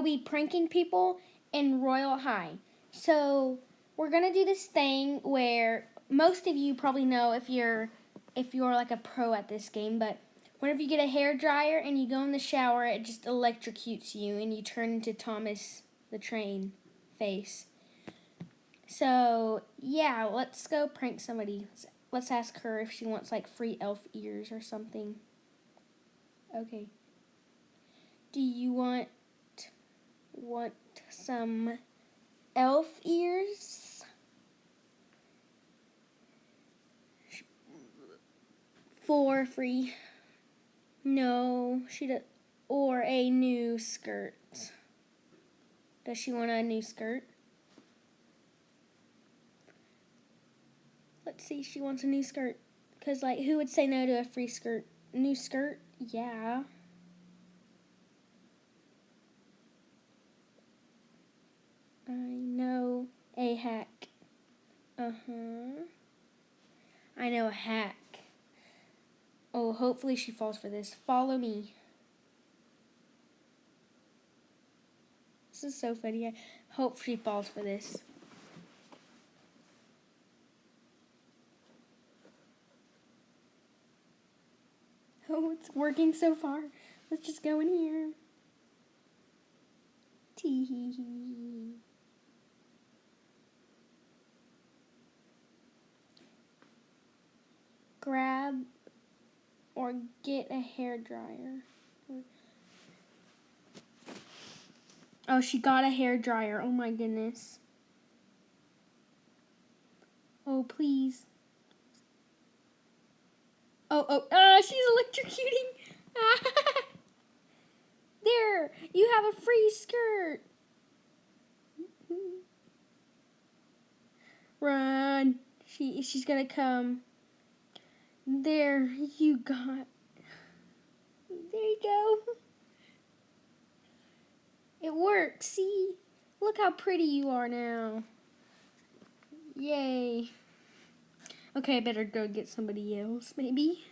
I'll be pranking people in Royal High. So we're gonna do this thing where most of you probably know if you're like a pro at this game, but whenever you get a hair dryer and you go in the shower, it just electrocutes you and you turn into Thomas the Train face. So yeah, let's go prank somebody. Let's ask her if she wants like free elf ears or something. Okay. Do you want some elf ears? For free. No, she does. Or a new skirt. Does she want a new skirt? Let's see, she wants a new skirt. Because, like, who would say no to a free skirt? New skirt? Yeah. I know a hack. Uh-huh. I know a hack. Oh, hopefully she falls for this. Follow me. This is so funny. I hope she falls for this. Oh, it's working so far. Let's just go in here. Tee-hee-hee. Grab or get a hair dryer. Oh, she got a hair dryer. Oh my goodness. Oh, please. She's electrocuting. There, you have a free skirt. Run. She's gonna come. There you got. There you go. It works. See? Look how pretty you are now. Yay. Okay, I better go get somebody else, maybe.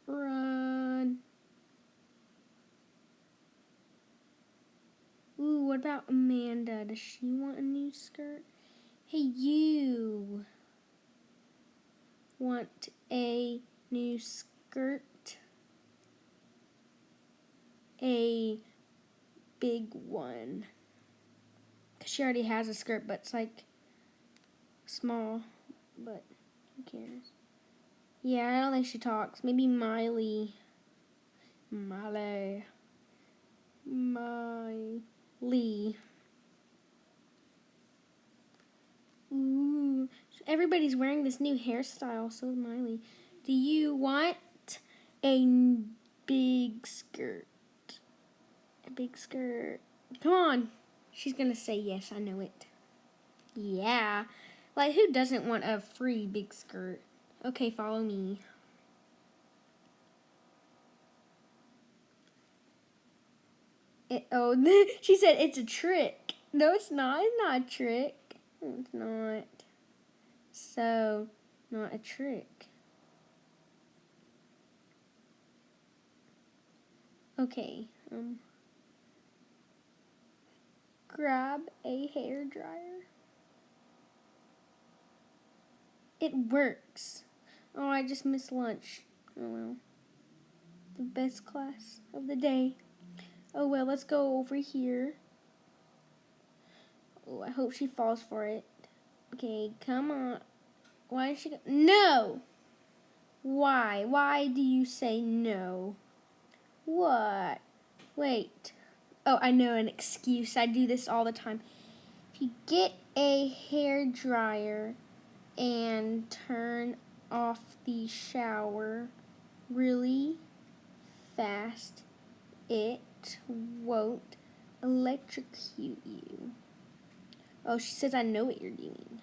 Run. Ooh, what about Amanda? Does she want a new skirt? Hey, you. Want a new skirt? A big one. Because she already has a skirt, but it's like small. But who cares? Yeah, I don't think she talks. Maybe Miley. Ooh, everybody's wearing this new hairstyle, so is Miley. Do you want a big skirt? A big skirt. Come on. She's going to say yes, I know it. Yeah. Like, who doesn't want a free big skirt? Okay, follow me. She said it's a trick. No, it's not. It's not a trick. It's not. So, not a trick. Okay. Grab a hair dryer. It works. Oh, I just missed lunch. Oh well. The best class of the day. Oh well, let's go over here. Oh, I hope she falls for it. Okay, come on. Why did she go? No! Why? Why do you say no? What? Wait. Oh, I know an excuse. I do this all the time. If you get a hair dryer and turn off the shower really fast, it won't electrocute you. Oh, she says I know what you're doing.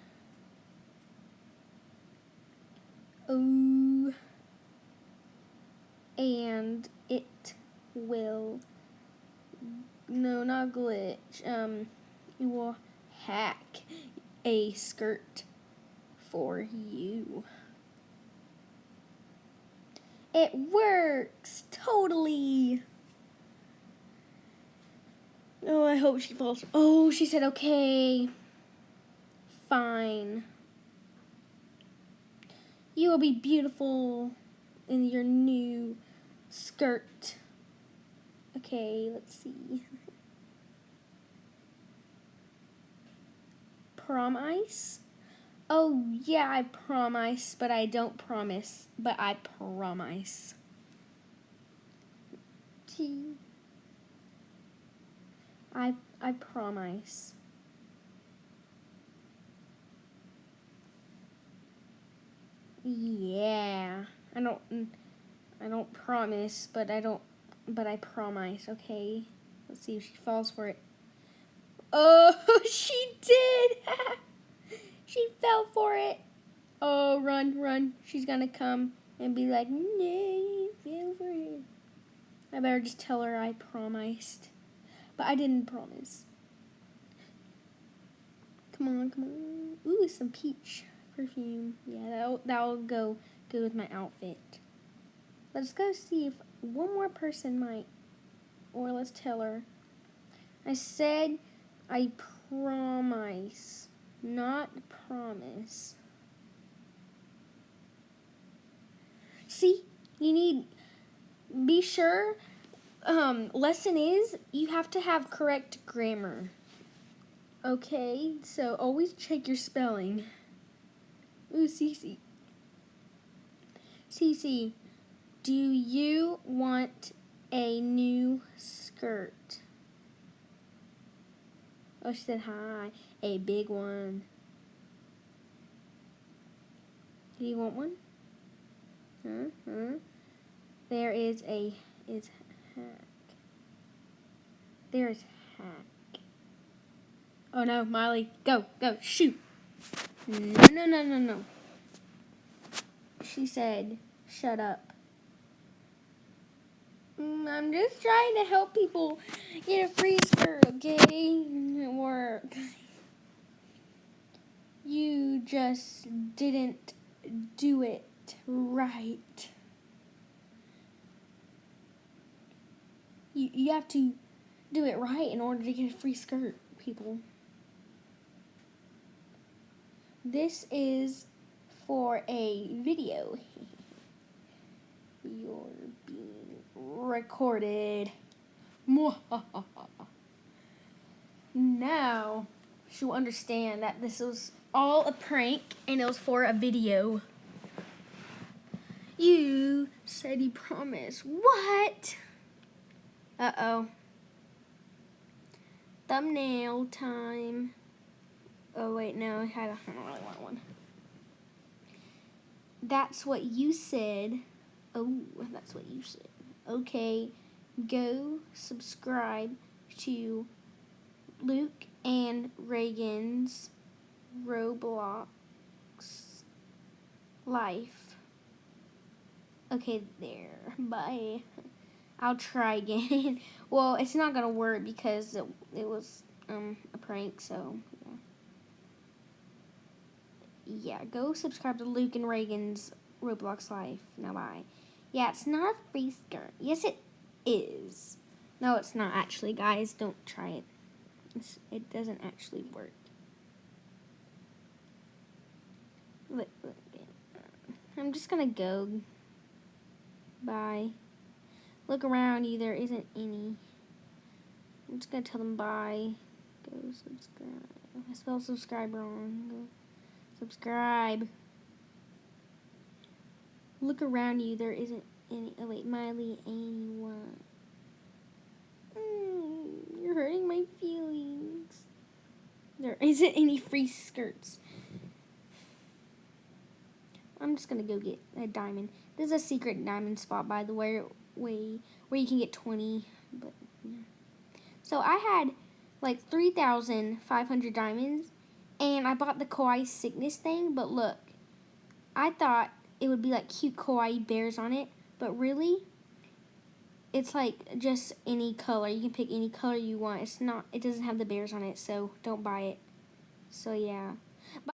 Oh, and it will, no, not glitch, it will hack a skirt for you. It works, totally. Oh, I hope she falls. Oh, she said okay. Fine. You will be beautiful in your new skirt. Okay, let's see. Prom ice? Oh, yeah, I promise, but I don't promise. But I promise. I promise. Yeah. I don't promise, but I promise, okay? Let's see if she falls for it. Oh, she did. She fell for it. Oh, run, run. She's gonna come and be like, "No, you fell for it." I better just tell her I promised. But I didn't promise. Come on, come on. Ooh, some peach perfume. Yeah, that'll go good with my outfit. Let's go see if one more person might. Or let's tell her. I said I promise, not promise. See, you need, be sure, lesson is you have to have correct grammar. Okay, so always check your spelling. Ooh, Cece. Cece, do you want a new skirt? Oh, she said hi. A big one. Do you want one? Huh? There is hack. There is hack. Oh no, Miley, go, shoot. No. She said, shut up. I'm just trying to help people get a free skirt, okay? It work. You just didn't do it right. You have to do it right in order to get a free skirt, people. This is for a video. You're being recorded. Now she'll understand that this was all a prank and it was for a video. You said you promised. What? Uh-oh. Thumbnail time. Oh, wait, no, I don't really want one. That's what you said. Oh, that's what you said. Okay, go subscribe to Luke and Reagan's Roblox life. Okay, there. Bye. I'll try again. Well, it's not gonna work because it was a prank. So yeah, go subscribe to Luke and Reagan's Roblox life. Now bye. Yeah, it's not a free skirt. Yes, it is. No, it's not actually, guys. Don't try it. It doesn't actually work. Look. I'm just gonna go. Bye. Look around you. There isn't any. I'm just gonna tell them bye. Go subscribe. I spelled subscribe wrong. Go subscribe. Look around you. There isn't any. Oh wait, Miley, anyone. You're hurting my feelings. There isn't any free skirts. I'm just gonna go get a diamond. This is a secret diamond spot, by the way, where you can get 20. But yeah. So I had like 3,500 diamonds, and I bought the kawaii sickness thing. But look, I thought it would be like cute kawaii bears on it, but really, it's like just any color. You can pick any color you want. It's not. It doesn't have the bears on it, so don't buy it. So yeah.